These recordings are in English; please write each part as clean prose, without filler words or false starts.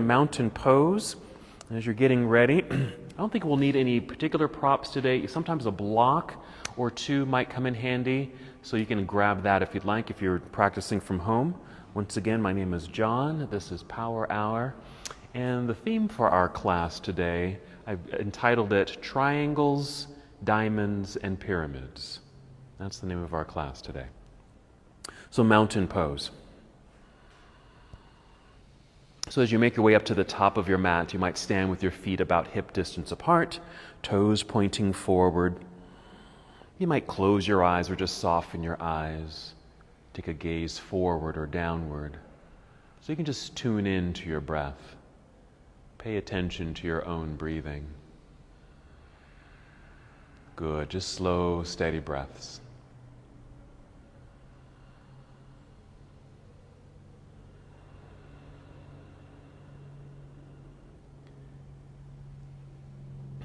Mountain pose. As you're getting ready, I don't think we'll need any particular props today. Sometimes a block or two might come in handy, so you can grab that if you'd like, if you're practicing from home. Once again, my name is John. This is Power Hour. And the theme for our class today, I've entitled it Triangles, Diamonds, and Pyramids. That's the name of our class today. So mountain pose. So as you make your way up to the top of your mat, you might stand with your feet about hip distance apart, toes pointing forward. You might close your eyes or just soften your eyes. Take a gaze forward or downward. So you can just tune in to your breath. Pay attention to your own breathing. Good, just slow, steady breaths.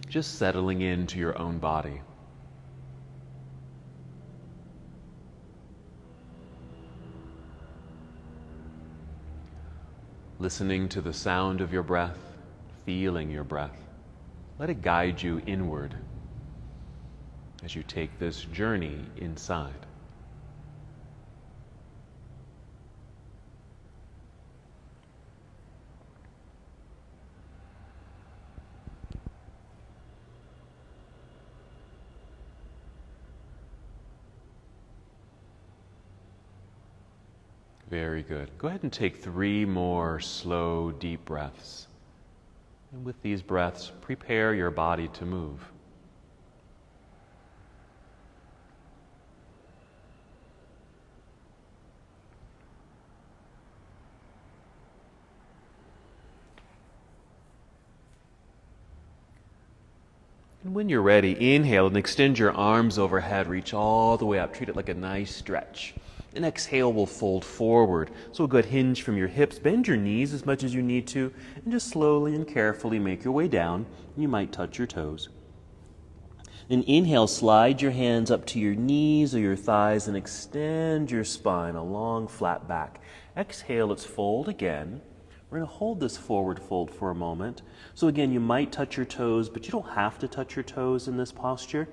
Just settling into your own body. Listening to the sound of your breath, feeling your breath. Let it guide you inward as you take this journey inside. Very good. Go ahead and take 3 more slow, deep breaths. And with these breaths, prepare your body to move. And when you're ready, inhale and extend your arms overhead. Reach all the way up. Treat it like a nice stretch. And exhale will fold forward. So a good hinge from your hips. Bend your knees as much as you need to. And just slowly and carefully make your way down. You might touch your toes. And inhale, slide your hands up to your knees or your thighs and extend your spine, a long flat back. Exhale, let's fold again. We're going to hold this forward fold for a moment. So again, you might touch your toes, but you don't have to touch your toes in this posture.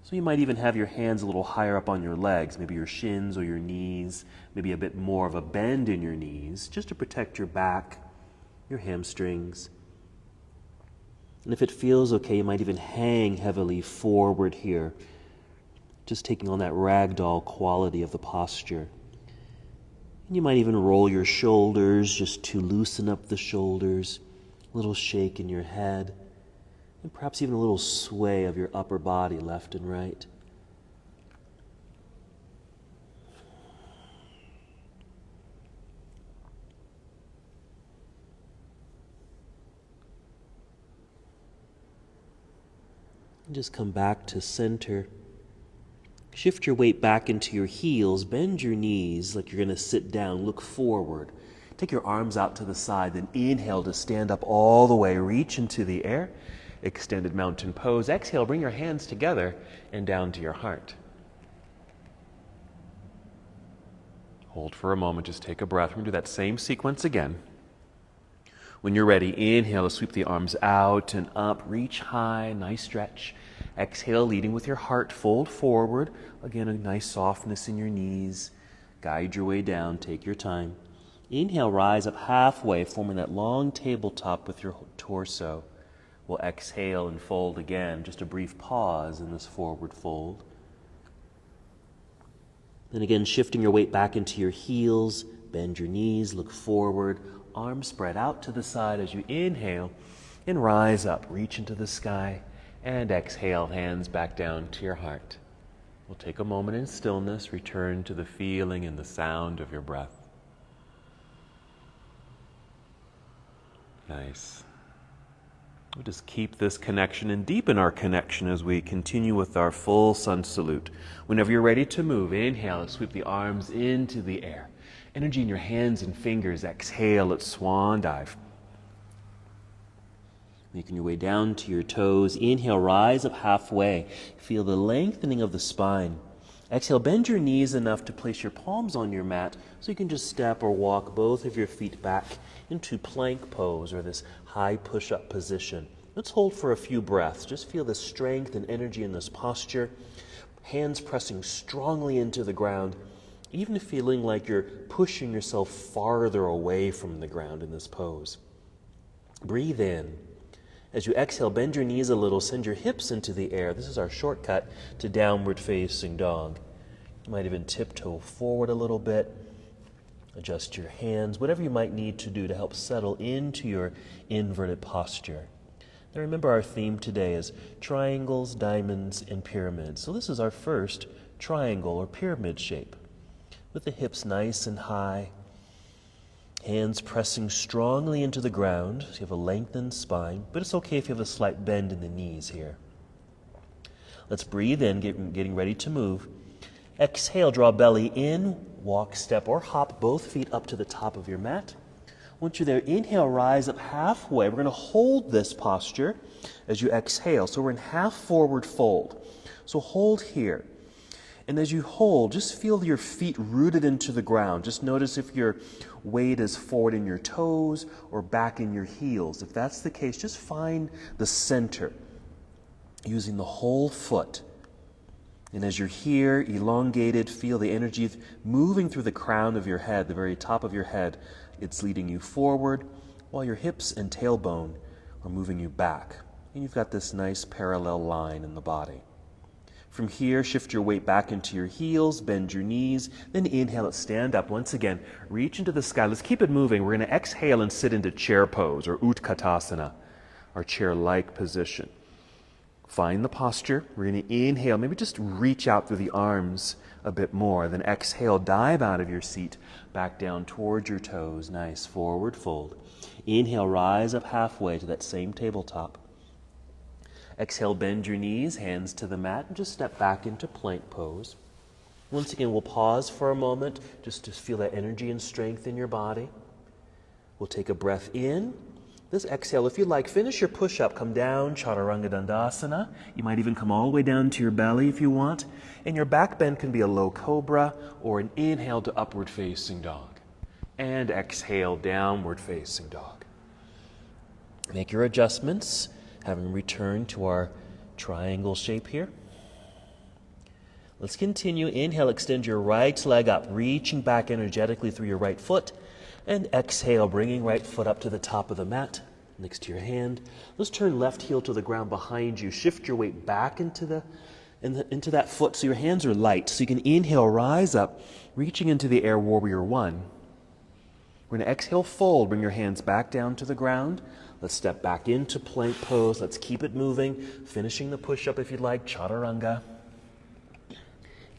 So you might even have your hands a little higher up on your legs, maybe your shins or your knees, maybe a bit more of a bend in your knees, just to protect your back, your hamstrings. And if it feels okay, you might even hang heavily forward here, just taking on that ragdoll quality of the posture. And you might even roll your shoulders just to loosen up the shoulders, a little shake in your head. And perhaps even a little sway of your upper body left and right. And just come back to center. Shift your weight back into your heels. Bend your knees like you're going to sit down. Look forward. Take your arms out to the side. Then inhale to stand up all the way. Reach into the air. Extended mountain pose. Exhale, bring your hands together and down to your heart. Hold for a moment, just take a breath. We're going to do that same sequence again. When you're ready, inhale, sweep the arms out and up, reach high, nice stretch. Exhale, leading with your heart, fold forward. Again, a nice softness in your knees. Guide your way down, take your time. Inhale, rise up halfway, forming that long tabletop with your torso. We'll exhale and fold again, just a brief pause in this forward fold. Then again, shifting your weight back into your heels, bend your knees, look forward, arms spread out to the side as you inhale, and rise up, reach into the sky, and exhale, hands back down to your heart. We'll take a moment in stillness, return to the feeling and the sound of your breath. Nice. We'll just keep this connection and deepen our connection as we continue with our full sun salute. Whenever you're ready to move, inhale and sweep the arms into the air. Energy in your hands and fingers. Exhale, let's swan dive. Making your way down to your toes. Inhale, rise up halfway. Feel the lengthening of the spine. Exhale, bend your knees enough to place your palms on your mat so you can just step or walk both of your feet back into plank pose, or this high push-up position. Let's hold for a few breaths. Just feel the strength and energy in this posture. Hands pressing strongly into the ground, even feeling like you're pushing yourself farther away from the ground in this pose. Breathe in. As you exhale, bend your knees a little, send your hips into the air. This is our shortcut to downward facing dog. You might even tiptoe forward a little bit. Adjust your hands, whatever you might need to do to help settle into your inverted posture. Now remember, our theme today is triangles, diamonds, and pyramids. So this is our first triangle or pyramid shape, with the hips nice and high, hands pressing strongly into the ground, so you have a lengthened spine, but it's okay if you have a slight bend in the knees here. Let's breathe in, getting ready to move. Exhale, draw belly in, walk, step, or hop both feet up to the top of your mat. Once you're there, inhale, rise up halfway. We're going to hold this posture as you exhale. So we're in half forward fold. So hold here. And as you hold, just feel your feet rooted into the ground. Just notice if your weight is forward in your toes or back in your heels. If that's the case, just find the center using the whole foot. And as you're here, elongated, feel the energy moving through the crown of your head, the very top of your head. It's leading you forward, while your hips and tailbone are moving you back. And you've got this nice parallel line in the body. From here, shift your weight back into your heels, bend your knees, then inhale it, stand up. Once again, reach into the sky. Let's keep it moving. We're going to exhale and sit into chair pose, or Utkatasana, our chair-like position. Find the posture. We're going to inhale, maybe just reach out through the arms a bit more. Then exhale, dive out of your seat, back down towards your toes. Nice forward fold. Inhale, rise up halfway to that same tabletop. Exhale, bend your knees, hands to the mat, and just step back into plank pose. Once again, we'll pause for a moment just to feel that energy and strength in your body. We'll take a breath in. This exhale, if you like, finish your push-up, come down, Chaturanga Dandasana. You might even come all the way down to your belly if you want. And your back bend can be a low cobra or an inhale to upward facing dog. And exhale, downward facing dog. Make your adjustments, having returned to our triangle shape here. Let's continue. Inhale, extend your right leg up, reaching back energetically through your right foot. And exhale, bringing right foot up to the top of the mat, next to your hand. Let's turn left heel to the ground behind you. Shift your weight back into that foot so your hands are light. So you can inhale, rise up, reaching into the air, warrior one. We're going to exhale, fold, bring your hands back down to the ground. Let's step back into plank pose. Let's keep it moving, finishing the push-up if you'd like, chaturanga.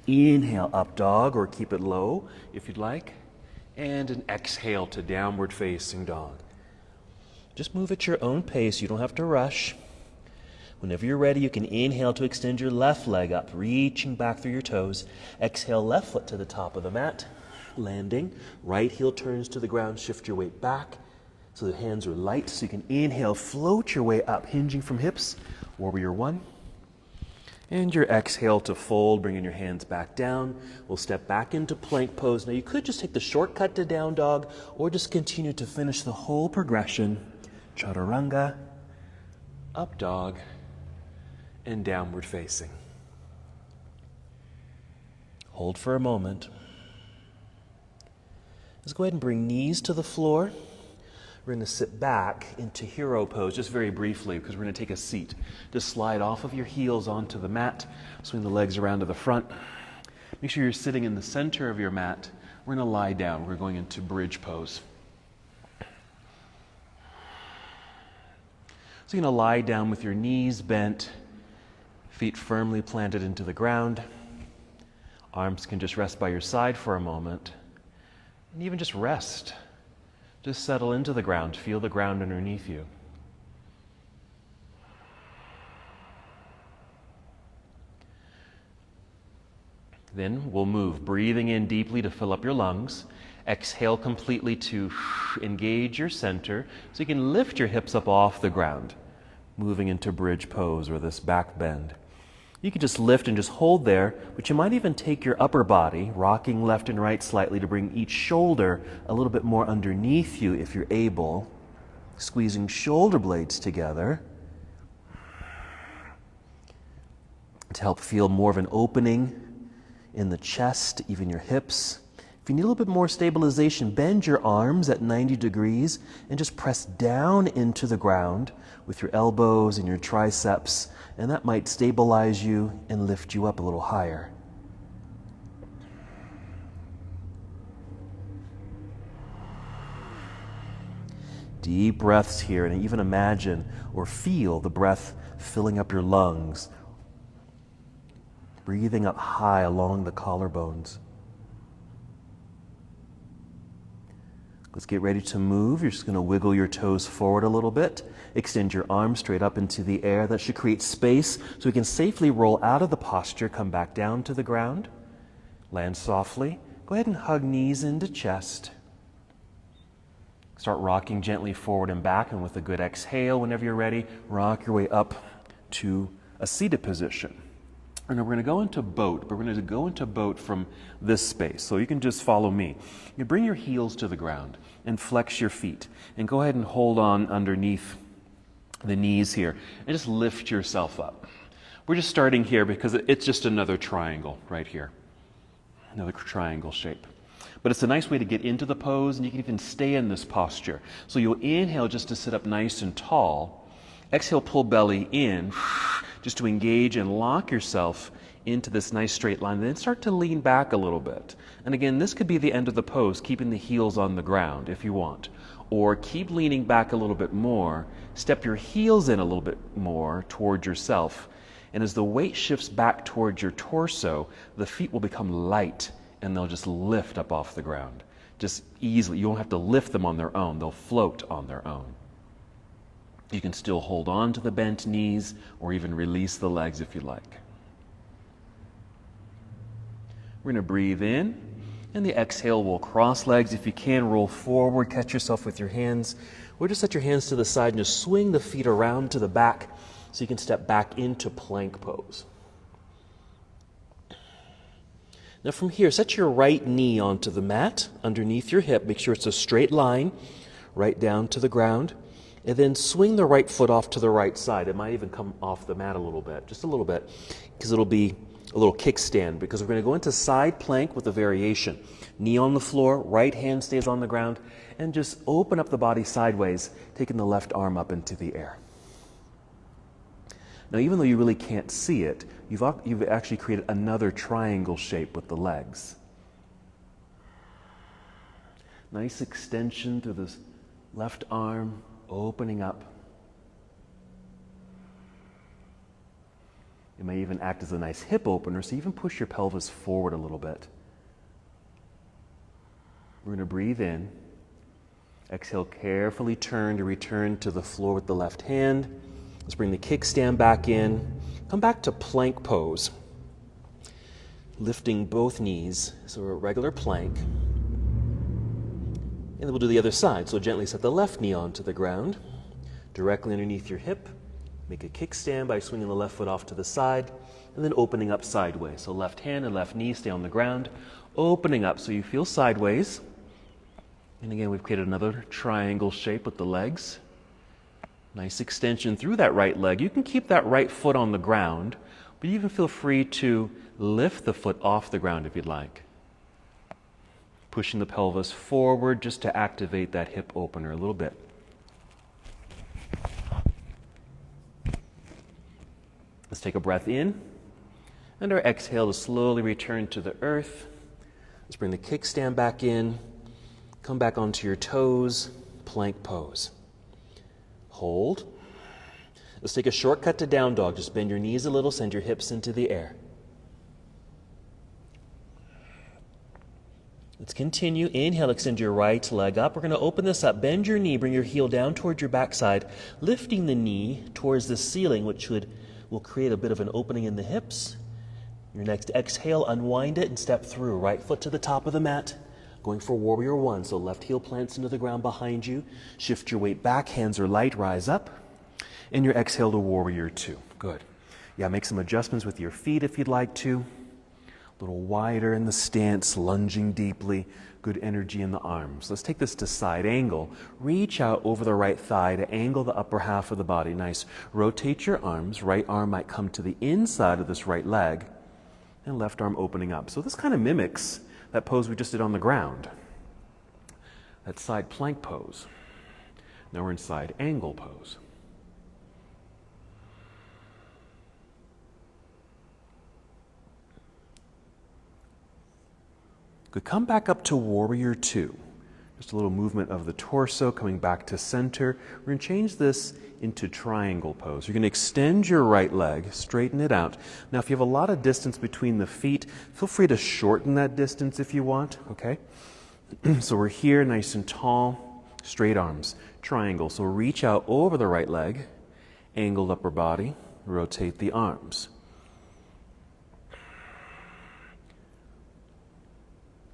Inhale, up dog, or keep it low if you'd like. And an exhale to downward facing dog. Just move at your own pace. You don't have to rush. Whenever you're ready, you can inhale to extend your left leg up, reaching back through your toes. Exhale, left foot to the top of the mat, landing. Right heel turns to the ground. Shift your weight back so the hands are light. So you can inhale, float your way up, hinging from hips, warrior one. And your exhale to fold, bringing your hands back down. We'll step back into plank pose. Now you could just take the shortcut to down dog or just continue to finish the whole progression. Chaturanga, up dog, and downward facing. Hold for a moment. Let's go ahead and bring knees to the floor. We're going to sit back into hero pose just very briefly because we're going to take a seat. Just slide off of your heels onto the mat, swing the legs around to the front. Make sure you're sitting in the center of your mat. We're going to lie down. We're going into bridge pose. So you're going to lie down with your knees bent, feet firmly planted into the ground. Arms can just rest by your side for a moment. And even just rest. Just settle into the ground. Feel the ground underneath you. Then we'll move, breathing in deeply to fill up your lungs. Exhale completely to engage your center so you can lift your hips up off the ground, moving into bridge pose or this back bend. You can just lift and just hold there, but you might even take your upper body, rocking left and right slightly to bring each shoulder a little bit more underneath you if you're able, squeezing shoulder blades together to help feel more of an opening in the chest, even your hips. If you need a little bit more stabilization, bend your arms at 90 degrees and just press down into the ground with your elbows and your triceps, and that might stabilize you and lift you up a little higher. Deep breaths here, and even imagine or feel the breath filling up your lungs, breathing up high along the collarbones. Let's get ready to move. You're just going to wiggle your toes forward a little bit. Extend your arms straight up into the air. That should create space so we can safely roll out of the posture, come back down to the ground. Land softly. Go ahead and hug knees into chest. Start rocking gently forward and back, and with a good exhale, whenever you're ready, rock your way up to a seated position. And we're going to go into boat, but we're going to go into boat from this space. So you can just follow me. You bring your heels to the ground and flex your feet. And go ahead and hold on underneath the knees here. And just lift yourself up. We're just starting here because it's just another triangle right here. Another triangle shape. But it's a nice way to get into the pose, and you can even stay in this posture. So you'll inhale just to sit up nice and tall. Exhale, pull belly in, just to engage and lock yourself into this nice straight line. Then start to lean back a little bit. And again, this could be the end of the pose, keeping the heels on the ground if you want. Or keep leaning back a little bit more. Step your heels in a little bit more toward yourself. And as the weight shifts back towards your torso, the feet will become light and they'll just lift up off the ground. Just easily. You don't have to lift them on their own. They'll float on their own. You can still hold on to the bent knees or even release the legs if you like. We're going to breathe in, and the exhale will cross legs. If you can, roll forward, catch yourself with your hands, or just set your hands to the side and just swing the feet around to the back so you can step back into plank pose. Now from here, set your right knee onto the mat underneath your hip. Make sure it's a straight line right down to the ground. And then swing the right foot off to the right side. It might even come off the mat a little bit, just a little bit, because it'll be a little kickstand, because we're going to go into side plank with a variation. Knee on the floor, right hand stays on the ground, and just open up the body sideways, taking the left arm up into the air. Now, even though you really can't see it, you've actually created another triangle shape with the legs. Nice extension through this left arm, opening up. It may even act as a nice hip opener, so even push your pelvis forward a little bit. We're going to breathe in. Exhale, carefully turn to return to the floor with the left hand. Let's bring the kickstand back in. Come back to plank pose. Lifting both knees, so we're a regular plank. And then we'll do the other side. So gently set the left knee onto the ground, directly underneath your hip. Make a kickstand by swinging the left foot off to the side, and then opening up sideways. So left hand and left knee stay on the ground, opening up so you feel sideways. And again, we've created another triangle shape with the legs. Nice extension through that right leg. You can keep that right foot on the ground, but you can feel free to lift the foot off the ground if you'd like. Pushing the pelvis forward just to activate that hip opener a little bit. Let's take a breath in, and our exhale to slowly return to the earth. Let's bring the kickstand back in, come back onto your toes, plank pose. Hold. Let's take a shortcut to down dog. Just bend your knees a little, send your hips into the air. Let's continue. Inhale, extend your right leg up. We're going to open this up. Bend your knee, bring your heel down towards your backside, lifting the knee towards the ceiling, which will create a bit of an opening in the hips. Your next exhale, unwind it and step through. Right foot to the top of the mat, going for warrior one. So left heel plants into the ground behind you. Shift your weight back, hands are light, rise up. And your exhale to warrior two. Good. Yeah, make some adjustments with your feet if you'd like to. A little wider in the stance, lunging deeply. Good energy in the arms. Let's take this to side angle. Reach out over the right thigh to angle the upper half of the body. Nice. Rotate your arms. Right arm might come to the inside of this right leg, and left arm opening up. So this kind of mimics that pose we just did on the ground. That side plank pose. Now we're in side angle pose. Good. Come back up to warrior two. Just a little movement of the torso coming back to center. We're going to change this into triangle pose. You're going to extend your right leg, straighten it out. Now, if you have a lot of distance between the feet, feel free to shorten that distance if you want, okay? So we're here, nice and tall, straight arms, triangle. So reach out over the right leg, angled upper body, rotate the arms.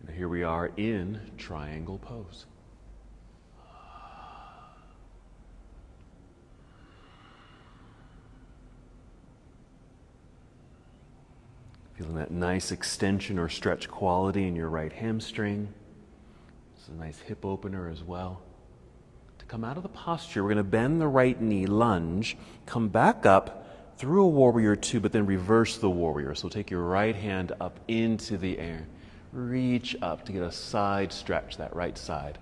And here we are in triangle pose. Feeling that nice extension or stretch quality in your right hamstring. It's a nice hip opener as well. To come out of the posture, we're going to bend the right knee, lunge, come back up through a warrior two, but then reverse the warrior. So take your right hand up into the air. Reach up to get a side stretch, that right side.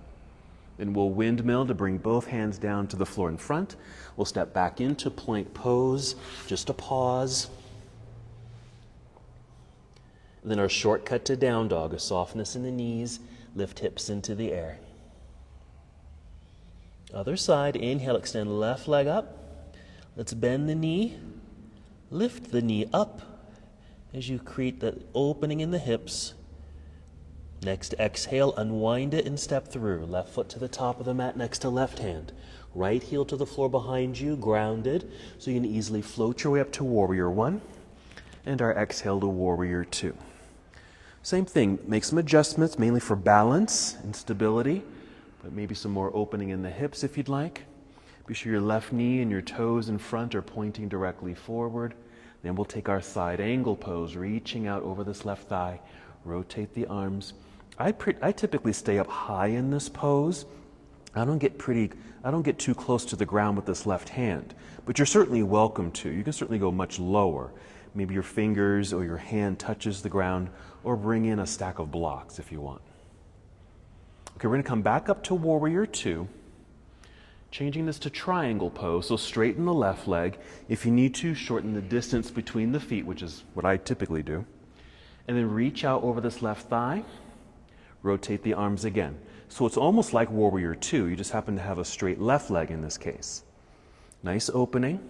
Then we'll windmill to bring both hands down to the floor in front. We'll step back into plank pose, just a pause. And then our shortcut to down dog, a softness in the knees, lift hips into the air. Other side, inhale, extend left leg up. Let's bend the knee, lift the knee up as you create the opening in the hips. Next, exhale, unwind it and step through. Left foot to the top of the mat next to left hand. Right heel to the floor behind you, grounded, so you can easily float your way up to warrior one. And our exhale to warrior two. Same thing, make some adjustments, mainly for balance and stability, but maybe some more opening in the hips if you'd like. Be sure your left knee and your toes in front are pointing directly forward. Then we'll take our side angle pose, reaching out over this left thigh. Rotate the arms. I typically stay up high in this pose. I don't get too close to the ground with this left hand, but you're certainly welcome to. You can certainly go much lower. Maybe your fingers or your hand touches the ground, or bring in a stack of blocks if you want. Okay, we're going to come back up to warrior two, changing this to triangle pose. So straighten the left leg. If you need to, shorten the distance between the feet, which is what I typically do. And then reach out over this left thigh, rotate the arms again. So it's almost like warrior two, you just happen to have a straight left leg in this case. Nice opening.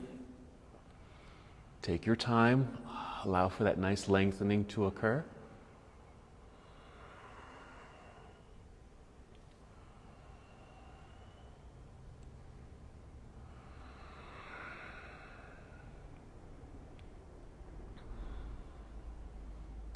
Take your time, allow for that nice lengthening to occur.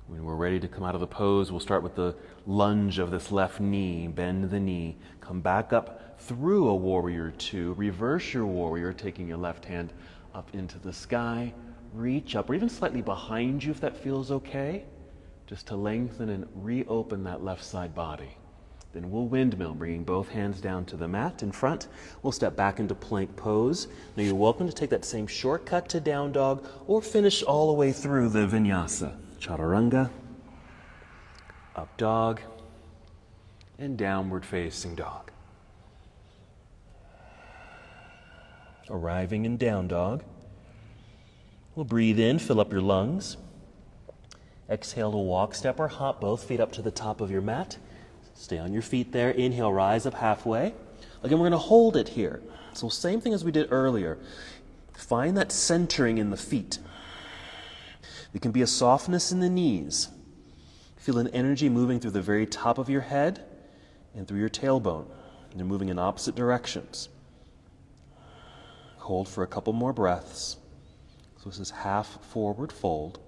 When we're ready to come out of the pose, we'll start with the lunge of this left knee, bend the knee, come back up through a warrior two, reverse your warrior, taking your left hand up into the sky, reach up, or even slightly behind you if that feels okay, just to lengthen and reopen that left side body. Then we'll windmill, bringing both hands down to the mat in front. We'll step back into plank pose. Now you're welcome to take that same shortcut to down dog or finish all the way through the vinyasa. Chaturanga, up dog, and downward facing dog. Arriving in down dog. We'll breathe in, fill up your lungs. Exhale to walk, step, or hop, both feet up to the top of your mat. Stay on your feet there. Inhale, rise up halfway. Again, we're going to hold it here. So same thing as we did earlier. Find that centering in the feet. There can be a softness in the knees. Feel an energy moving through the very top of your head and through your tailbone. And they're moving in opposite directions. Hold for a couple more breaths. So this is half forward fold.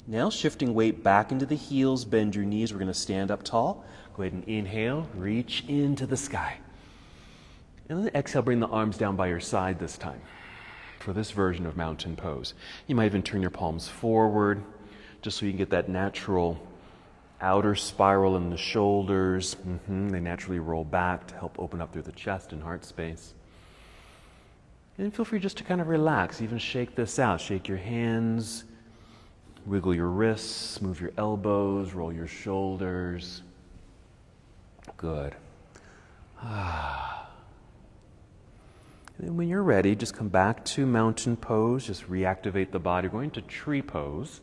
Now shifting weight back into the heels, bend your knees. We're going to stand up tall. Go ahead and inhale, reach into the sky. And then exhale, bring the arms down by your side this time for this version of mountain pose. You might even turn your palms forward just so you can get that natural outer spiral in the shoulders. They naturally roll back to help open up through the chest and heart space. And feel free just to kind of relax, even shake this out. Shake your hands, wiggle your wrists, move your elbows, roll your shoulders. Good. And then when you're ready, just come back to mountain pose. Just reactivate the body. We're going to tree pose.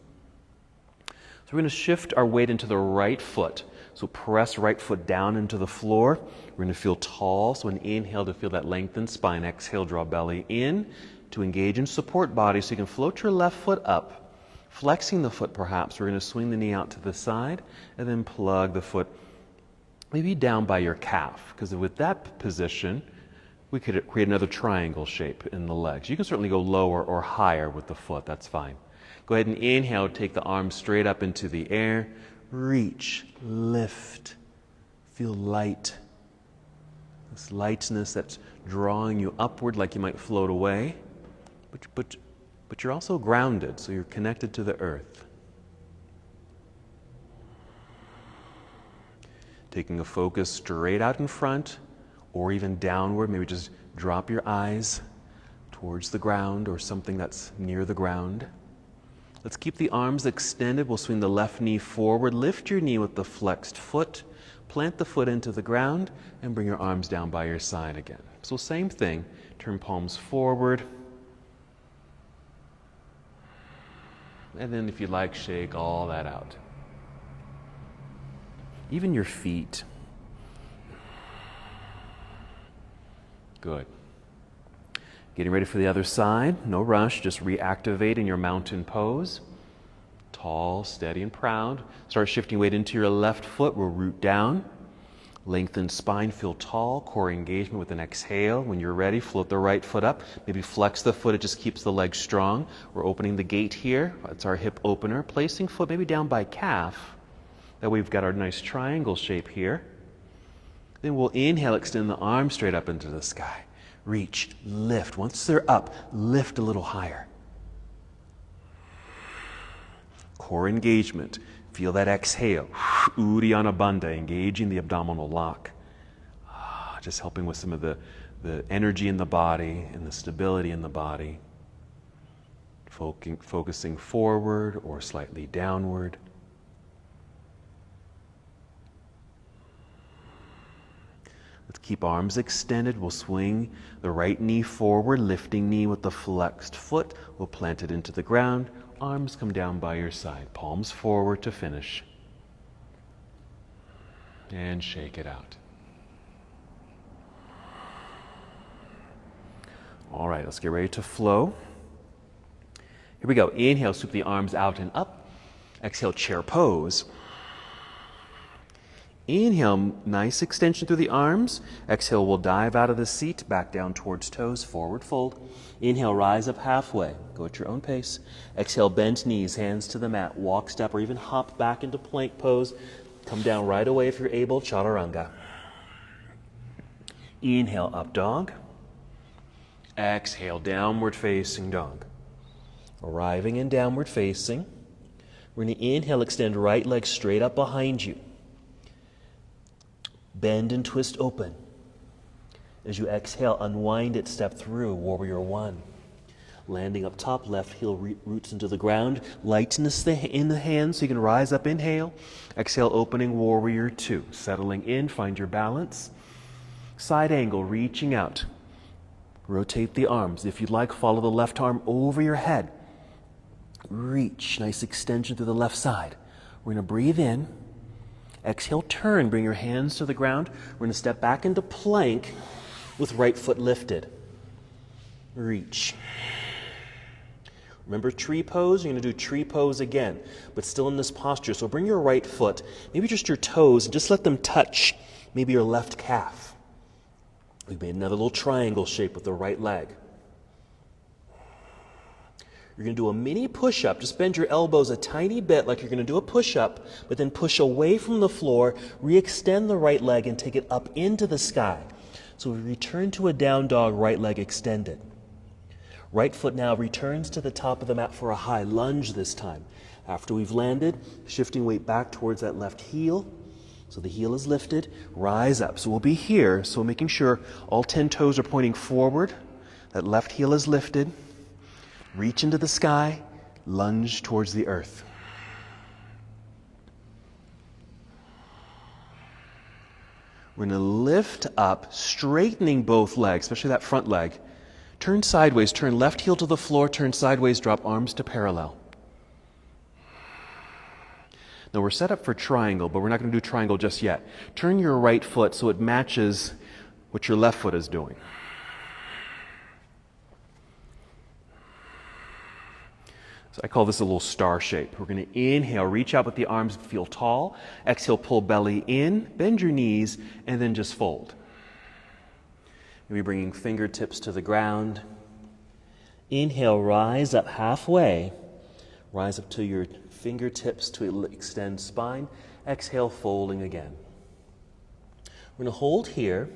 So we're going to shift our weight into the right foot. So press right foot down into the floor. We're going to feel tall. So an inhale to feel that lengthened spine. Exhale, draw belly in to engage and support body. So you can float your left foot up, flexing the foot perhaps. We're going to swing the knee out to the side and then plug the foot maybe down by your calf. Because with that position, we could create another triangle shape in the legs. You can certainly go lower or higher with the foot. That's fine. Go ahead and inhale, take the arms straight up into the air. Reach, lift, feel light. This lightness that's drawing you upward like you might float away. But you're also grounded, so you're connected to the earth. Taking a focus straight out in front or even downward. Maybe just drop your eyes towards the ground or something that's near the ground. Let's keep the arms extended. We'll swing the left knee forward. Lift your knee with the flexed foot. Plant the foot into the ground and bring your arms down by your side again. So same thing. Turn palms forward. And then if you like, shake all that out. Even your feet. Good. Getting ready for the other side. No rush. Just reactivate in your mountain pose. Tall, steady, and proud. Start shifting weight into your left foot. We'll root down. Lengthen spine. Feel tall. Core engagement with an exhale. When you're ready, float the right foot up. Maybe flex the foot. It just keeps the leg strong. We're opening the gate here. That's our hip opener. Placing foot maybe down by calf. That way we've got our nice triangle shape here. Then we'll inhale, extend the arms straight up into the sky. Reach, lift. Once they're up, lift a little higher. Core engagement. Feel that exhale. Uddiyana Bandha, engaging the abdominal lock. Just helping with some of the energy in the body and the stability in the body. Focusing forward or slightly downward. Let's keep arms extended. We'll swing the right knee forward, lifting knee with the flexed foot. We'll plant it into the ground. Arms come down by your side. Palms forward to finish. And shake it out. All right, let's get ready to flow. Here we go. Inhale, sweep the arms out and up. Exhale, chair pose. Inhale, nice extension through the arms. Exhale, we'll dive out of the seat, back down towards toes, forward fold. Inhale, rise up halfway. Go at your own pace. Exhale, bend knees, hands to the mat. Walk, step, or even hop back into plank pose. Come down right away if you're able, chaturanga. Inhale, up dog. Exhale, downward facing dog. Arriving in downward facing. We're going to inhale, extend right leg straight up behind you. Bend and twist open. As you exhale, unwind it, step through, warrior one. Landing up top, left heel roots into the ground. Lightness in the hands so you can rise up, inhale. Exhale, opening warrior two. Settling in, find your balance. Side angle, reaching out. Rotate the arms. If you'd like, follow the left arm over your head. Reach, nice extension through the left side. We're going to breathe in. Exhale, turn, bring your hands to the ground. We're going to step back into plank with right foot lifted. Reach. Remember tree pose? You're going to do tree pose again, but still in this posture. So bring your right foot, maybe just your toes, and just let them touch maybe your left calf. We've made another little triangle shape with the right leg. You're going to do a mini push-up. Just bend your elbows a tiny bit like you're going to do a push-up, but then push away from the floor, re-extend the right leg and take it up into the sky. So we return to a down dog, right leg extended. Right foot now returns to the top of the mat for a high lunge this time. After we've landed, shifting weight back towards that left heel. So the heel is lifted, rise up. So we'll be here, so making sure all 10 toes are pointing forward. That left heel is lifted. Reach into the sky, lunge towards the earth. We're going to lift up, straightening both legs, especially that front leg. Turn sideways, turn left heel to the floor, turn sideways, drop arms to parallel. Now we're set up for triangle, but we're not going to do triangle just yet. Turn your right foot so it matches what your left foot is doing. So I call this a little star shape. We're going to inhale, reach out with the arms, feel tall. Exhale, pull belly in, bend your knees, and then just fold. Maybe bringing fingertips to the ground. Inhale, rise up halfway. Rise up to your fingertips to extend spine. Exhale, folding again. We're going to hold here.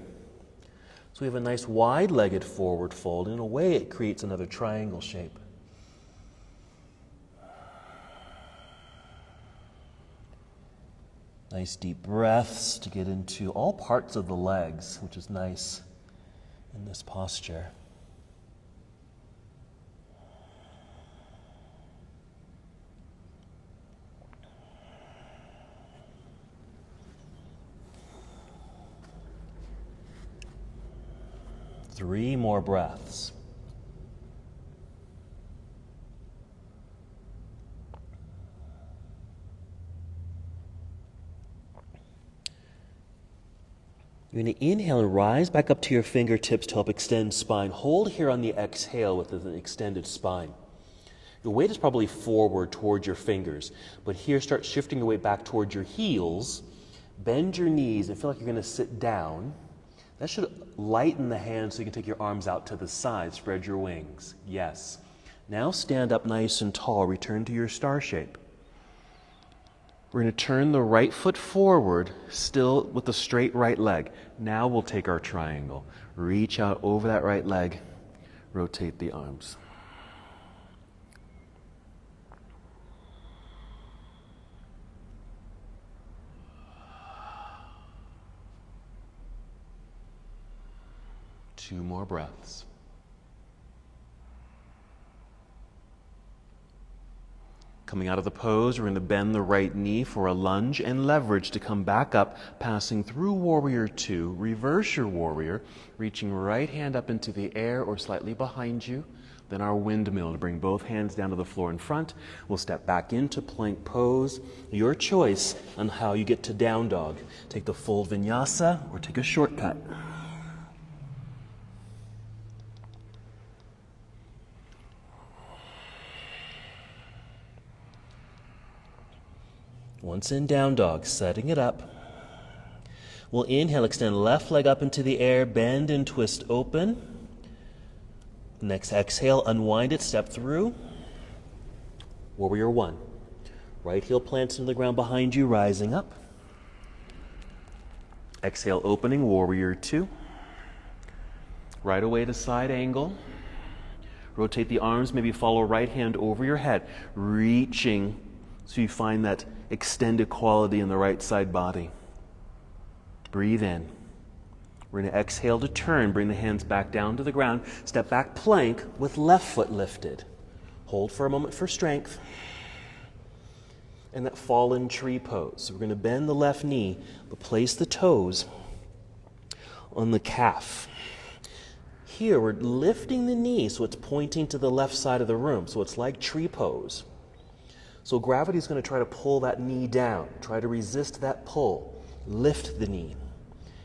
So we have a nice wide-legged forward fold. In a way, it creates another triangle shape. Nice deep breaths to get into all parts of the legs, which is nice in this posture. Three more breaths. You're going to inhale and rise back up to your fingertips to help extend spine. Hold here on the exhale with an extended spine. Your weight is probably forward towards your fingers, but here start shifting your weight back towards your heels. Bend your knees and feel like you're going to sit down. That should lighten the hands so you can take your arms out to the side. Spread your wings. Yes. Now stand up nice and tall. Return to your star shape. We're going to turn the right foot forward, still with the straight right leg. Now we'll take our triangle. Reach out over that right leg. Rotate the arms. Two more breaths. Coming out of the pose, we're going to bend the right knee for a lunge and leverage to come back up, passing through Warrior Two. Reverse your warrior, reaching right hand up into the air or slightly behind you. Then our windmill to bring both hands down to the floor in front. We'll step back into plank pose. Your choice on how you get to down dog. Take the full vinyasa or take a shortcut. Once in down dog, setting it up. We'll inhale, extend left leg up into the air, bend and twist open. Next exhale, unwind it, step through. Warrior One. Right heel plants into the ground behind you, rising up. Exhale, opening, Warrior Two. Right away to side angle. Rotate the arms, maybe follow right hand over your head, reaching so you find that extended quality in the right side body. Breathe in. We're going to exhale to turn, bring the hands back down to the ground, step back plank with left foot lifted. Hold for a moment for strength. And that fallen tree pose. So we're going to bend the left knee, but place the toes on the calf. Here we're lifting the knee so it's pointing to the left side of the room. So it's like tree pose. So gravity is going to try to pull that knee down. Try to resist that pull. Lift the knee.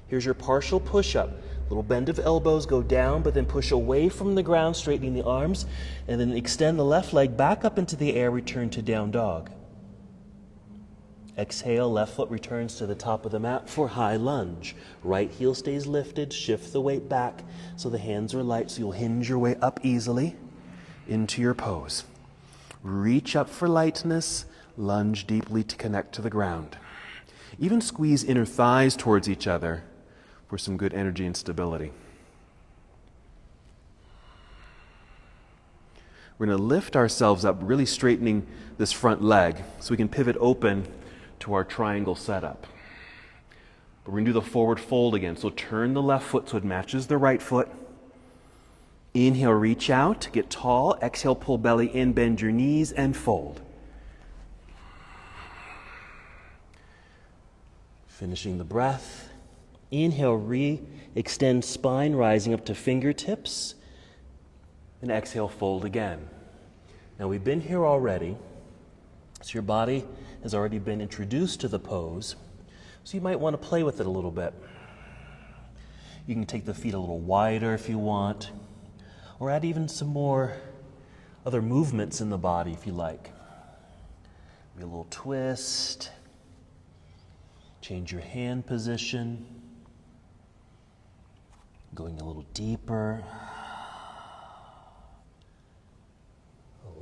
Here's your partial push-up. Little bend of elbows, go down, but then push away from the ground, straightening the arms, and then extend the left leg back up into the air, return to down dog. Exhale, left foot returns to the top of the mat for high lunge. Right heel stays lifted, shift the weight back so the hands are light, so you'll hinge your way up easily into your pose. Reach up for lightness, lunge deeply to connect to the ground. Even squeeze inner thighs towards each other. for some good energy and stability. We're going to lift ourselves up, really straightening this front leg so we can pivot open to our triangle setup. But we're going to do the forward fold again. So turn the left foot so it matches the right foot. Inhale, reach out, get tall. Exhale, pull belly in, bend your knees, and fold. Finishing the breath. Inhale, re-extend spine, rising up to fingertips. And exhale, fold again. Now we've been here already, so your body has already been introduced to the pose, so you might want to play with it a little bit. You can take the feet a little wider if you want, or add even some more other movements in the body if you like. Maybe a little twist, change your hand position, going a little deeper.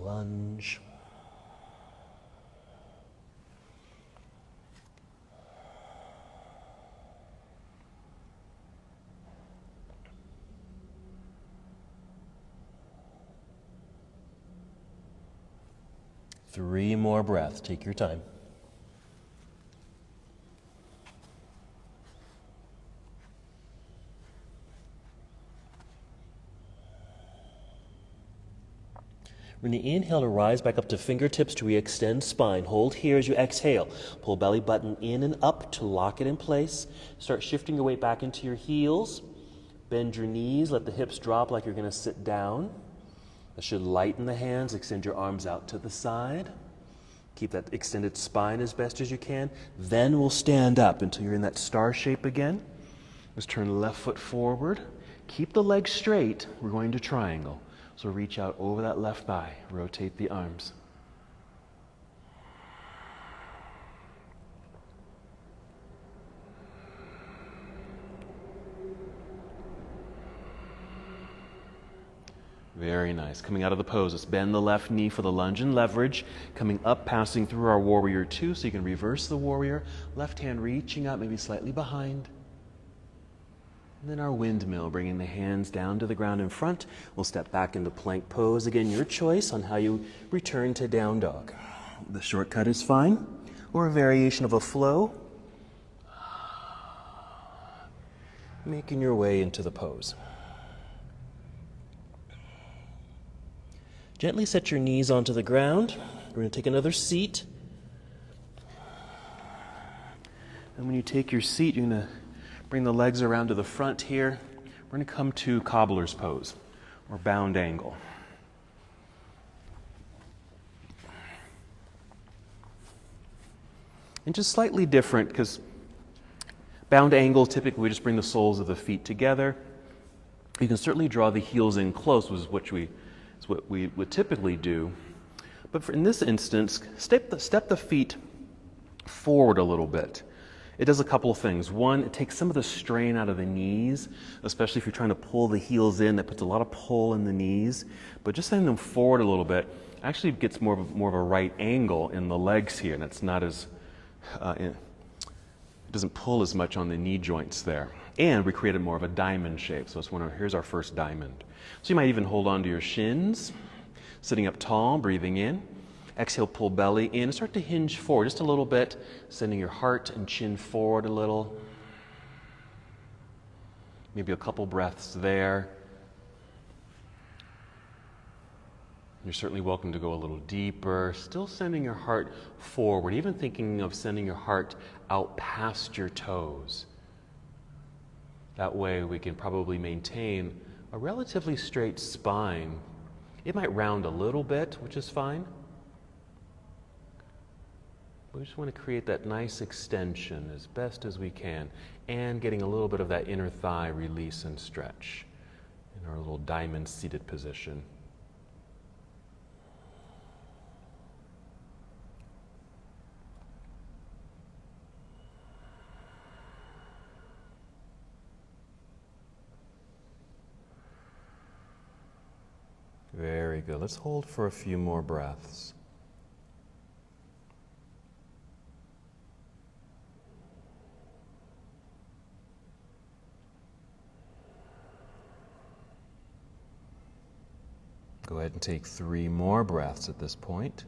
Lunge. Three more breaths. Take your time. We're going to inhale to rise back up to fingertips to re-extend spine. Hold here as you exhale. Pull belly button in and up to lock it in place. Start shifting your weight back into your heels. Bend your knees. Let the hips drop like you're going to sit down. That should lighten the hands. Extend your arms out to the side. Keep that extended spine as best as you can. Then we'll stand up until you're in that star shape again. Let's turn the left foot forward. Keep the legs straight. We're going to triangle. So reach out over that left thigh. Rotate the arms. Very nice. Coming out of the pose, let's bend the left knee for the lunge and leverage. Coming up, passing through our warrior two, so you can reverse the warrior. Left hand reaching up, maybe slightly behind. And then our windmill, bringing the hands down to the ground in front. We'll step back into plank pose. Again, your choice on how you return to down dog. The shortcut is fine, or a variation of a flow. Making your way into the pose. Gently set your knees onto the ground. We're going to take another seat. And when you take your seat, you're going to bring the legs around to the front here. We're going to come to cobbler's pose, or bound angle. And just slightly different, because bound angle, typically we just bring the soles of the feet together. You can certainly draw the heels in close, which is what we would typically do. But in this instance, step the feet forward a little bit. It does a couple of things. One, it takes some of the strain out of the knees, especially if you're trying to pull the heels in. That puts a lot of pull in the knees. But just sending them forward a little bit actually gets more of a right angle in the legs here, and it's not as it doesn't pull as much on the knee joints there. And we created more of a diamond shape. So here's our first diamond. So you might even hold on to your shins, sitting up tall, breathing in. Exhale, pull belly in and start to hinge forward just a little bit, sending your heart and chin forward a little. Maybe a couple breaths there. You're certainly welcome to go a little deeper, still sending your heart forward, even thinking of sending your heart out past your toes. That way we can probably maintain a relatively straight spine. It might round a little bit, which is fine. We just want to create that nice extension as best as we can, and getting a little bit of that inner thigh release and stretch in our little diamond seated position. Very good. Let's hold for a few more breaths. ahead and take 3 more breaths at this point.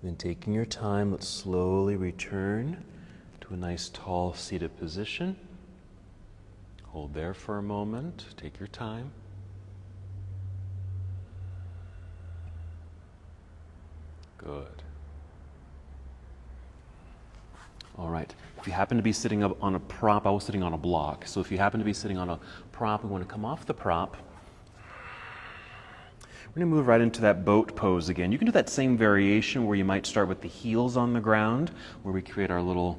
Then taking your time, let's slowly return to a nice tall seated position. Hold there for a moment. Take your time. Good. All right. If you happen to be sitting up on a prop, I was sitting on a block. So if you happen to be sitting on a prop, we want to come off the prop. We're going to move right into that boat pose again. You can do that same variation where you might start with the heels on the ground, where we create our little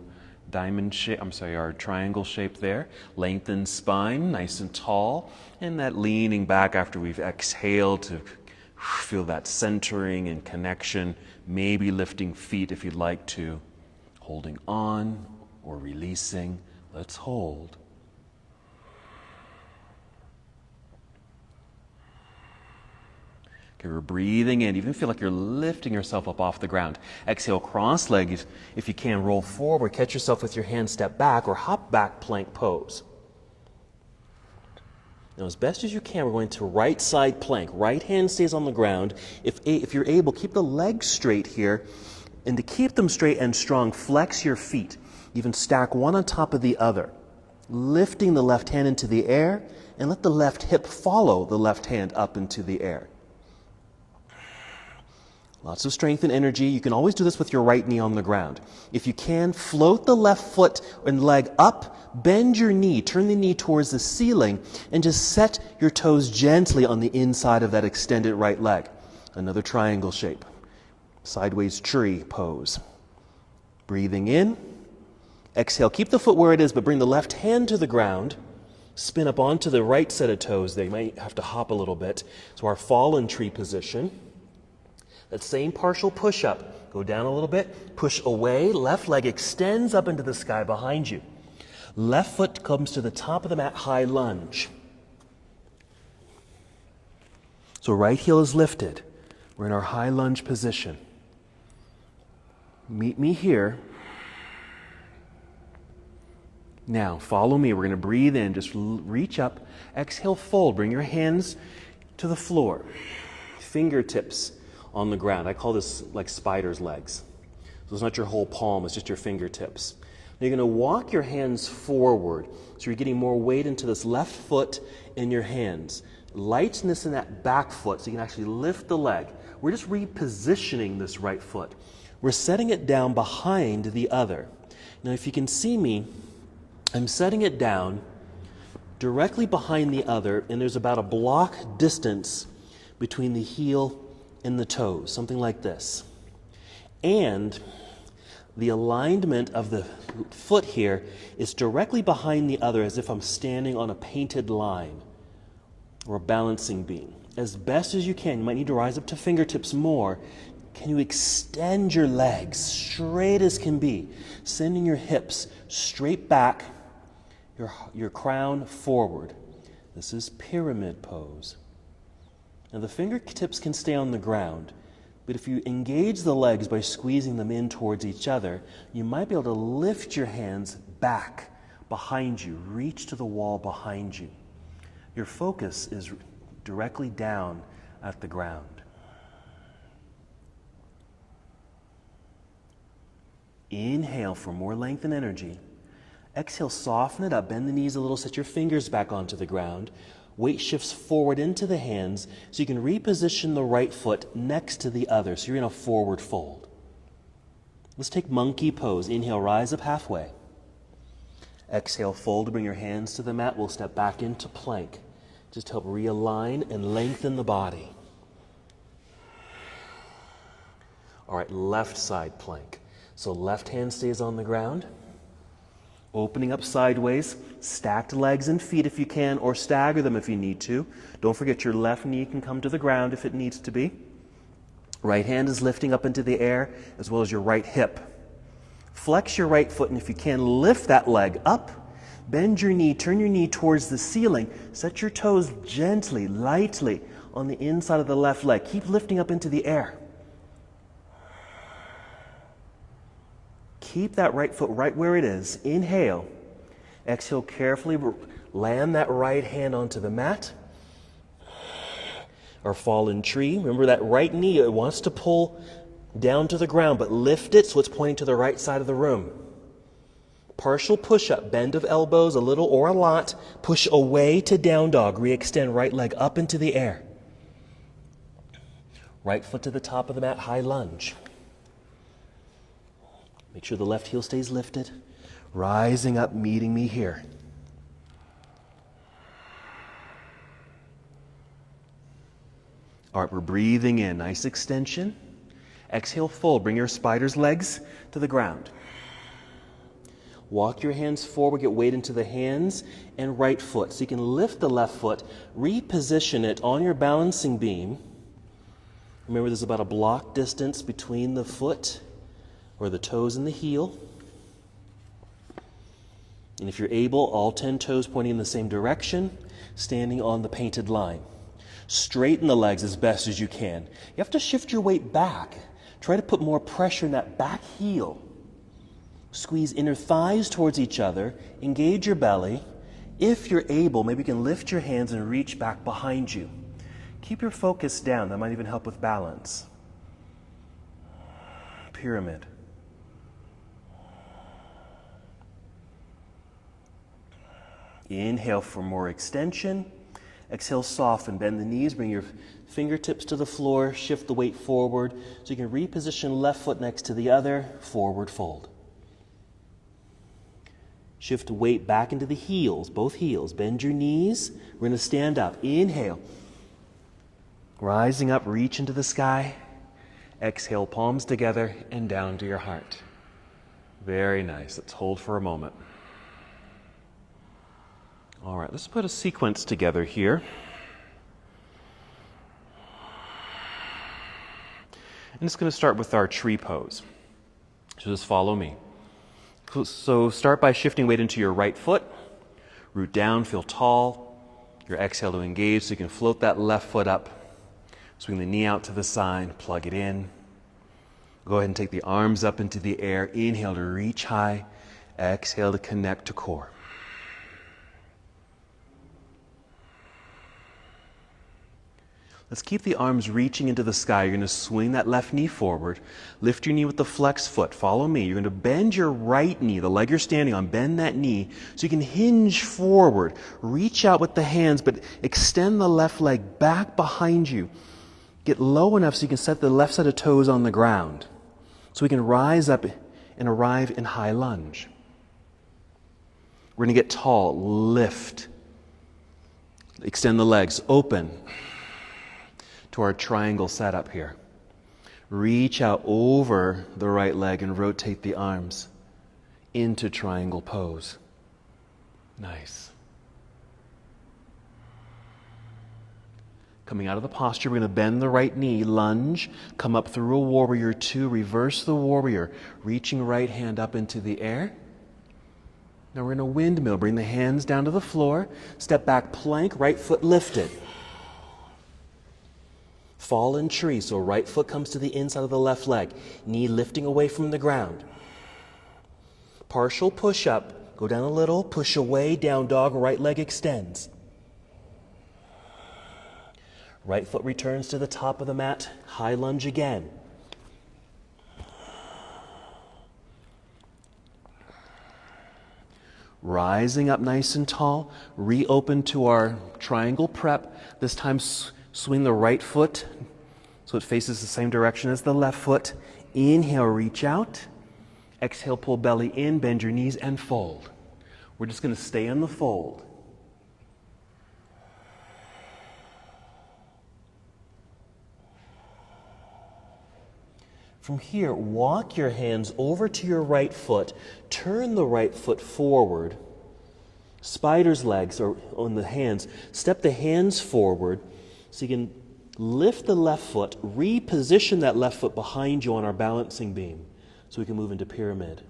our triangle shape there. Lengthen spine, nice and tall, and that leaning back after we've exhaled to feel that centering and connection, maybe lifting feet if you'd like to, holding on or releasing. Let's hold. Okay, we're breathing in. Even feel like you're lifting yourself up off the ground. Exhale, cross-legged. If you can, roll forward. Catch yourself with your hand, step back, or hop back plank pose. Now, as best as you can, we're going to right side plank. Right hand stays on the ground. If you're able, keep the legs straight here. And to keep them straight and strong, flex your feet. Even stack one on top of the other. Lifting the left hand into the air, and let the left hip follow the left hand up into the air. Lots of strength and energy. You can always do this with your right knee on the ground. If you can, float the left foot and leg up, bend your knee, turn the knee towards the ceiling, and just set your toes gently on the inside of that extended right leg. Another triangle shape. Sideways tree pose. Breathing in. Exhale. Keep the foot where it is, but bring the left hand to the ground. Spin up onto the right set of toes. They might have to hop a little bit. So our fallen tree position. That same partial push-up. Go down a little bit, push away, left leg extends up into the sky behind you. Left foot comes to the top of the mat, high lunge. So right heel is lifted. We're in our high lunge position. Meet me here. Now, follow me. We're going to breathe in, just reach up, exhale, fold. Bring your hands to the floor. Fingertips on the ground. I call this like spider's legs. So it's not your whole palm, it's just your fingertips. Now you're going to walk your hands forward. So you're getting more weight into this left foot in your hands. Lightness in that back foot so you can actually lift the leg. We're just repositioning this right foot. We're setting it down behind the other. Now if you can see me, I'm setting it down directly behind the other, and there's about a block distance between the heel and the toes, something like this. And the alignment of the foot here is directly behind the other, as if I'm standing on a painted line or a balancing beam. As best as you can, you might need to rise up to fingertips more. Can you extend your legs straight as can be, sending your hips straight back, your crown forward. This is pyramid pose. Now the fingertips can stay on the ground, but if you engage the legs by squeezing them in towards each other, you might be able to lift your hands back behind you, reach to the wall behind you. Your focus is directly down at the ground. Inhale for more length and energy. Exhale, soften it up, bend the knees a little, set your fingers back onto the ground. Weight shifts forward into the hands so you can reposition the right foot next to the other. So you're in a forward fold. Let's take monkey pose. Inhale, rise up halfway. Exhale, fold to bring your hands to the mat. We'll step back into plank. Just help realign and lengthen the body. All right, left side plank. So left hand stays on the ground. Opening up sideways, stacked legs and feet if you can, or stagger them if you need to. Don't forget your left knee can come to the ground if it needs to be. Right hand is lifting up into the air, as well as your right hip. Flex your right foot, and if you can, lift that leg up. Bend your knee, turn your knee towards the ceiling. Set your toes gently, lightly on the inside of the left leg. Keep lifting up into the air. Keep that right foot right where it is. Inhale. Exhale, carefully land that right hand onto the mat. Or fallen tree. Remember that right knee, it wants to pull down to the ground, but lift it so it's pointing to the right side of the room. Partial push-up, bend of elbows, a little or a lot. Push away to down dog. Re-extend right leg up into the air. Right foot to the top of the mat, high lunge. Make sure the left heel stays lifted. Rising up, meeting me here. All right, we're breathing in. Nice extension. Exhale, fold. Bring your spider's legs to the ground. Walk your hands forward, get weight into the hands and right foot. So you can lift the left foot, reposition it on your balancing beam. Remember, there's about a block distance between the foot or the toes and the heel. And if you're able, all 10 toes pointing in the same direction, standing on the painted line. Straighten the legs as best as you can. You have to shift your weight back. Try to put more pressure in that back heel. Squeeze inner thighs towards each other. Engage your belly. If you're able, maybe you can lift your hands and reach back behind you. Keep your focus down. That might even help with balance. Pyramid. Inhale for more extension. Exhale, soften. Bend the knees. Bring your fingertips to the floor. Shift the weight forward so you can reposition left foot next to the other. Forward fold. Shift weight back into the heels, both heels. Bend your knees. We're going to stand up. Inhale. Rising up, reach into the sky. Exhale, palms together and down to your heart. Very nice. Let's hold for a moment. All right, let's put a sequence together here. And it's going to start with our tree pose. So just follow me. So start by shifting weight into your right foot. Root down, feel tall. Your exhale to engage so you can float that left foot up. Swing the knee out to the side, plug it in. Go ahead and take the arms up into the air. Inhale to reach high. Exhale to connect to core. Let's keep the arms reaching into the sky. You're going to swing that left knee forward. Lift your knee with the flex foot. Follow me. You're going to bend your right knee, the leg you're standing on, bend that knee so you can hinge forward. Reach out with the hands, but extend the left leg back behind you. Get low enough so you can set the left set of toes on the ground. So we can rise up and arrive in high lunge. We're going to get tall. Lift. Extend the legs. Open. To our triangle setup here. Reach out over the right leg and rotate the arms into triangle pose. Nice. Coming out of the posture, we're going to bend the right knee, lunge, come up through a warrior two, reverse the warrior, reaching right hand up into the air. Now we're in a windmill. Bring the hands down to the floor, step back, plank, right foot lifted. Fallen tree, so right foot comes to the inside of the left leg. Knee lifting away from the ground. Partial push-up. Go down a little, push away, down dog, right leg extends. Right foot returns to the top of the mat. High lunge again. Rising up nice and tall. Reopen to our triangle prep. This time swing the right foot so it faces the same direction as the left foot. Inhale, reach out. Exhale, pull belly in, bend your knees, and fold. We're just going to stay in the fold. From here, walk your hands over to your right foot. Turn the right foot forward. Spider's legs are on the hands. Step the hands forward so you can lift the left foot, reposition that left foot behind you on our balancing beam so we can move into pyramid.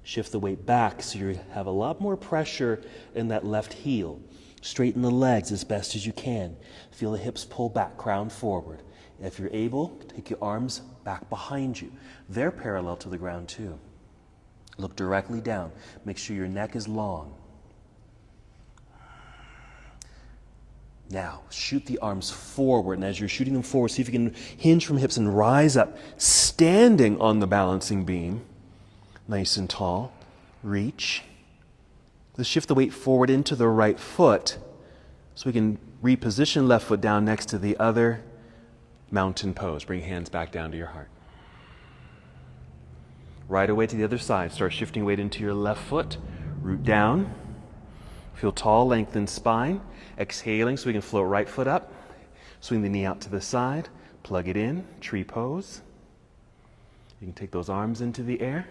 Shift the weight back so you have a lot more pressure in that left heel. Straighten the legs as best as you can. Feel the hips pull back, crown forward. If you're able, take your arms back behind you. They're parallel to the ground too. Look directly down. Make sure your neck is long. Now, shoot the arms forward, and as you're shooting them forward, see if you can hinge from hips and rise up, standing on the balancing beam. Nice and tall. Reach. Let's shift the weight forward into the right foot so we can reposition left foot down next to the other mountain pose. Bring hands back down to your heart. Right away to the other side. Start shifting weight into your left foot. Root down. Feel tall, lengthened spine. Exhaling so we can float right foot up. Swing the knee out to the side. Plug it in. Tree pose. You can take those arms into the air.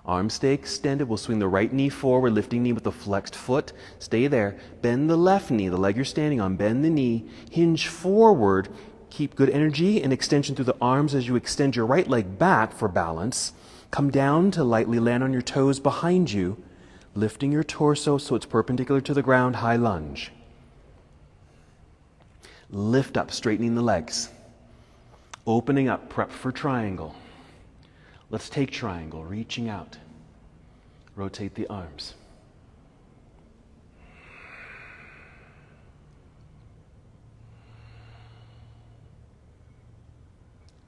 Arms stay extended. We'll swing the right knee forward, lifting knee with the flexed foot. Stay there. Bend the left knee, the leg you're standing on. Bend the knee. Hinge forward. Keep good energy and extension through the arms as you extend your right leg back for balance. Come down to lightly land on your toes behind you, lifting your torso so it's perpendicular to the ground. High lunge. Lift up, straightening the legs. Opening up, prep for triangle. Let's take triangle, reaching out. Rotate the arms.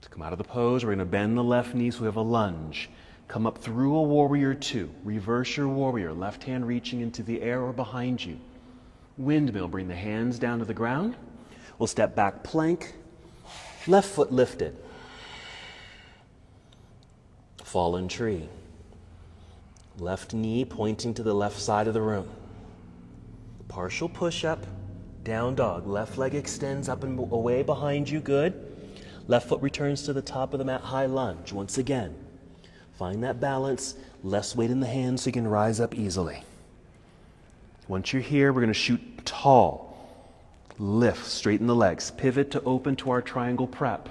To come out of the pose, we're going to bend the left knee so we have a lunge. Come up through a warrior two. Reverse your warrior, left hand reaching into the air or behind you. Windmill, bring the hands down to the ground. We'll step back, plank. Left foot lifted. Fallen tree. Left knee pointing to the left side of the room. Partial push-up, down dog. Left leg extends up and away behind you, good. Left foot returns to the top of the mat, high lunge. Once again, find that balance, less weight in the hands so you can rise up easily. Once you're here, we're going to shoot tall. Lift, straighten the legs. Pivot to open to our triangle prep.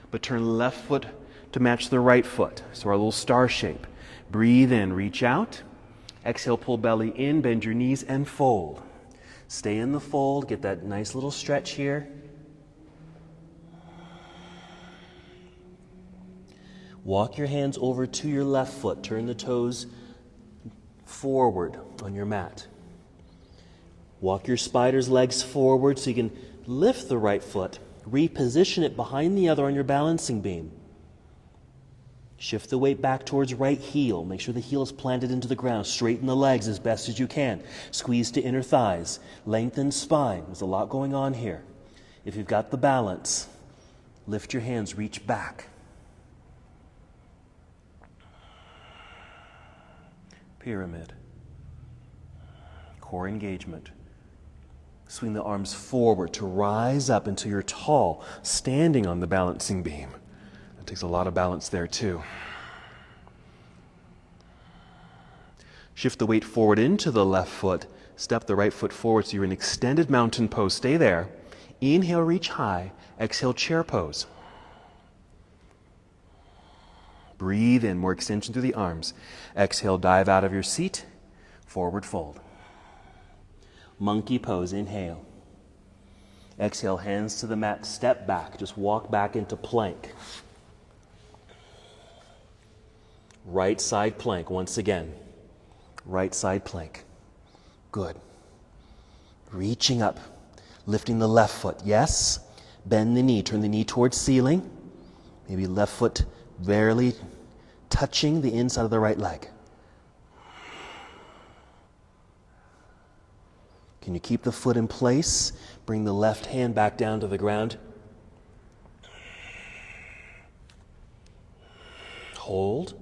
But turn left foot to match the right foot. So our little star shape. Breathe in, reach out. Exhale, pull belly in, bend your knees and fold. Stay in the fold, get that nice little stretch here. Walk your hands over to your left foot. Turn the toes forward on your mat. Walk your spider's legs forward so you can lift the right foot. Reposition it behind the other on your balancing beam. Shift the weight back towards right heel. Make sure the heel is planted into the ground. Straighten the legs as best as you can. Squeeze to inner thighs. Lengthen spine. There's a lot going on here. If you've got the balance, lift your hands, reach back. Pyramid. Core engagement. Swing the arms forward to rise up until you're tall, standing on the balancing beam. That takes a lot of balance there too. Shift the weight forward into the left foot. Step the right foot forward so you're in extended mountain pose. Stay there. Inhale, reach high. Exhale, chair pose. Breathe in, more extension through the arms. Exhale, dive out of your seat. Forward fold. Monkey pose, inhale. Exhale, hands to the mat, step back. Just walk back into plank. Right side plank, once again. Right side plank. Good. Reaching up, lifting the left foot. Yes. Bend the knee, turn the knee towards ceiling. Maybe left foot barely touching the inside of the right leg. Can you keep the foot in place? Bring the left hand back down to the ground. Hold.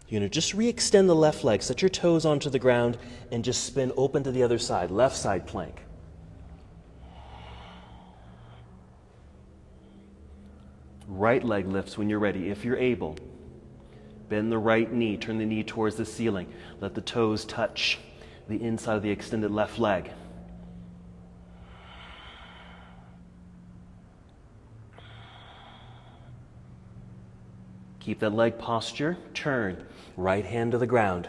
You're going to just re-extend the left leg. Set your toes onto the ground and just spin open to the other side. Left side plank. Right leg lifts when you're ready, if you're able. Bend the right knee. Turn the knee towards the ceiling. Let the toes touch the inside of the extended left leg. Keep that leg posture. Turn. Right hand to the ground.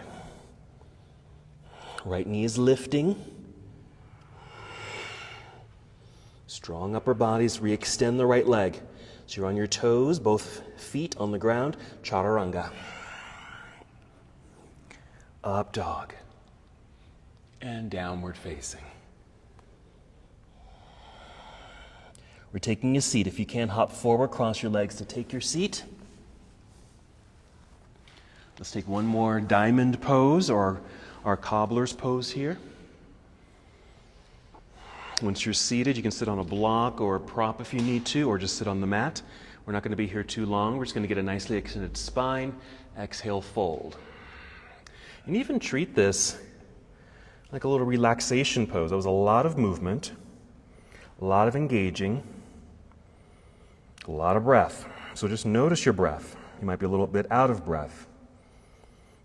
Right knee is lifting. Strong upper bodies. Re-extend the right leg. So you're on your toes, both feet on the ground. Chaturanga. Up dog. And downward facing. We're taking a seat. If you can, hop forward, cross your legs to take your seat. Let's take one more diamond pose, or our cobbler's pose here. Once you're seated, you can sit on a block or a prop if you need to, or just sit on the mat. We're not going to be here too long. We're just going to get a nicely extended spine. Exhale, fold. And even treat this like a little relaxation pose. That was a lot of movement, a lot of engaging, a lot of breath. So just notice your breath. You might be a little bit out of breath.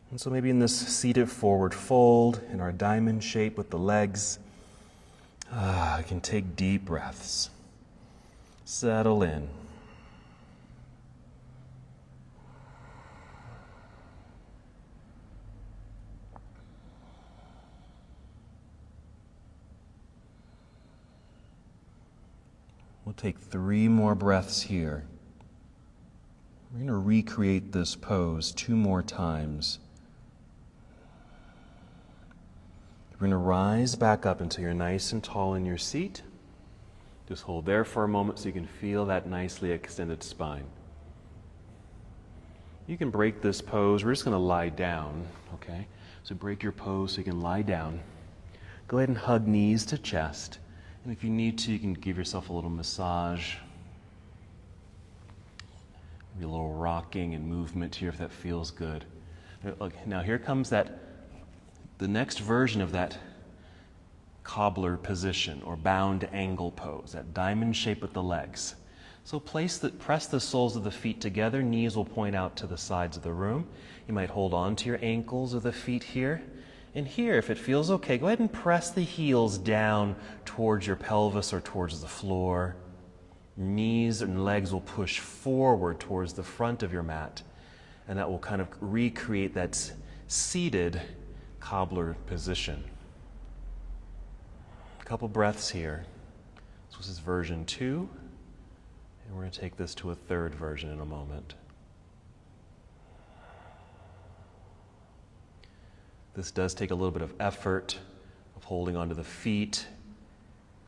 And so maybe in this seated forward fold, in our diamond shape with the legs, I can take deep breaths. Settle in. We'll take 3 more breaths here. We're going to recreate this pose 2 more times. We're going to rise back up until you're nice and tall in your seat. Just hold there for a moment so you can feel that nicely extended spine. You can break this pose. We're just going to lie down, okay? So break your pose so you can lie down. Go ahead and hug knees to chest. And if you need to, you can give yourself a little massage. Maybe a little rocking and movement here if that feels good. Now here comes the next version of that cobbler position or bound angle pose, that diamond shape with the legs. So press the soles of the feet together. Knees will point out to the sides of the room. You might hold on to your ankles or the feet here. And here, if it feels okay, go ahead and press the heels down towards your pelvis or towards the floor. Knees and legs will push forward towards the front of your mat. And that will kind of recreate that seated cobbler position. A couple breaths here. So this is version 2. And we're going to take this to a 3rd version in a moment. This does take a little bit of effort of holding onto the feet,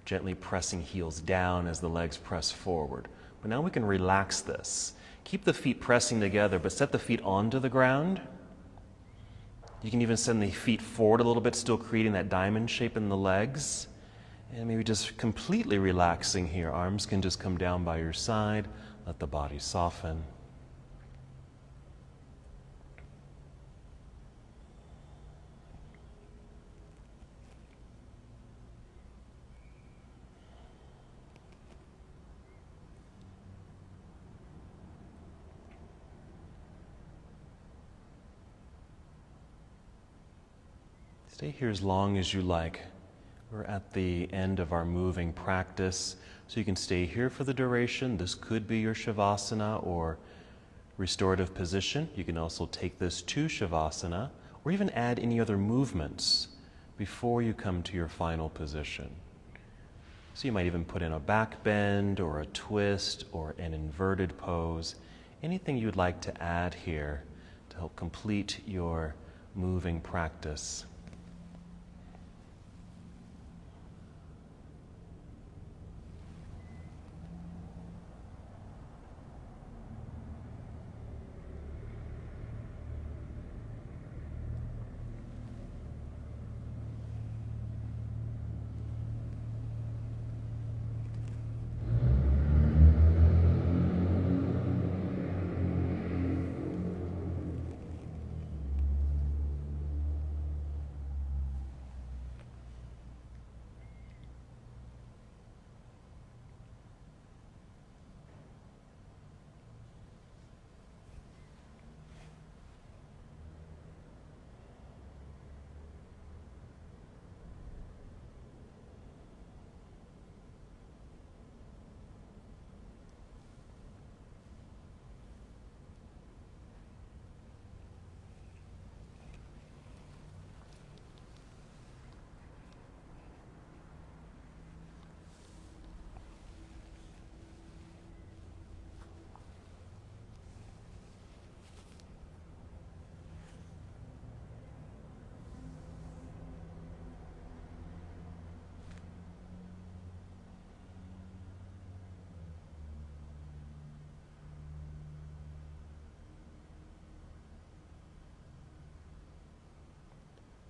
gently pressing heels down as the legs press forward. But now we can relax this. Keep the feet pressing together, but set the feet onto the ground. You can even send the feet forward a little bit, still creating that diamond shape in the legs. And maybe just completely relaxing here. Arms can just come down by your side. Let the body soften. Stay here as long as you like. We're at the end of our moving practice, so you can stay here for the duration. This could be your Shavasana or restorative position. You can also take this to Shavasana, or even add any other movements before you come to your final position. So you might even put in a back bend or a twist or an inverted pose. Anything you'd like to add here to help complete your moving practice.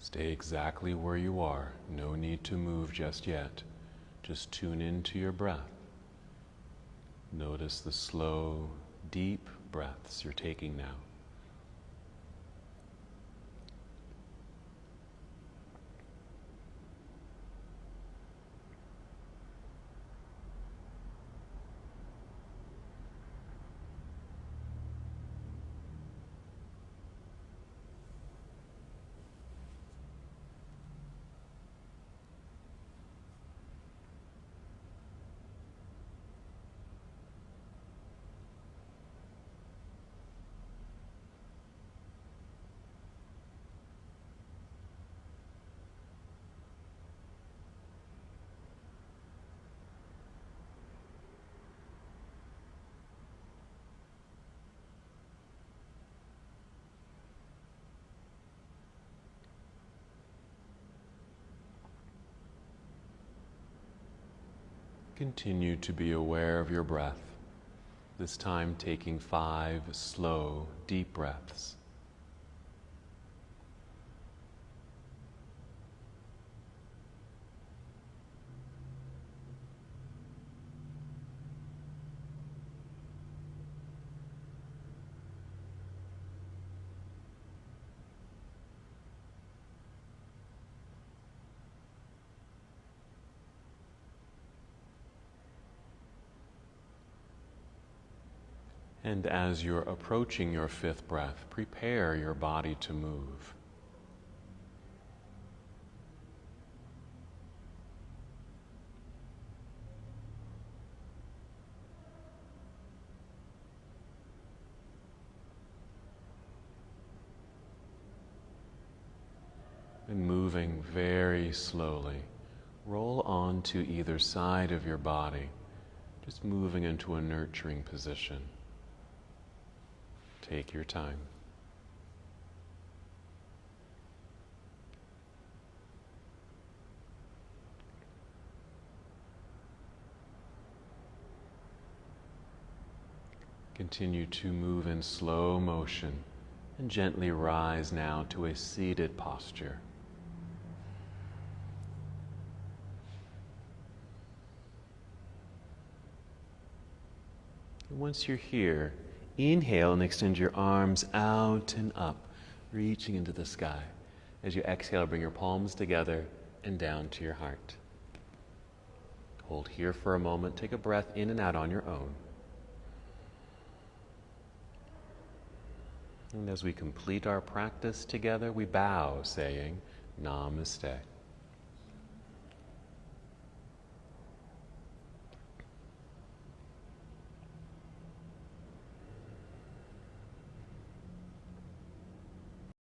Stay exactly where you are. No need to move just yet. Just tune into your breath. Notice the slow, deep breaths you're taking now. Continue to be aware of your breath, this time taking 5 slow, deep breaths. And as you're approaching your 5th breath, prepare your body to move. And moving very slowly, roll onto either side of your body, just moving into a nurturing position. Take your time. Continue to move in slow motion and gently rise now to a seated posture. And once you're here, inhale and extend your arms out and up, reaching into the sky. As you exhale, bring your palms together and down to your heart. Hold here for a moment. Take a breath in and out on your own. And as we complete our practice together, we bow, saying, Namaste.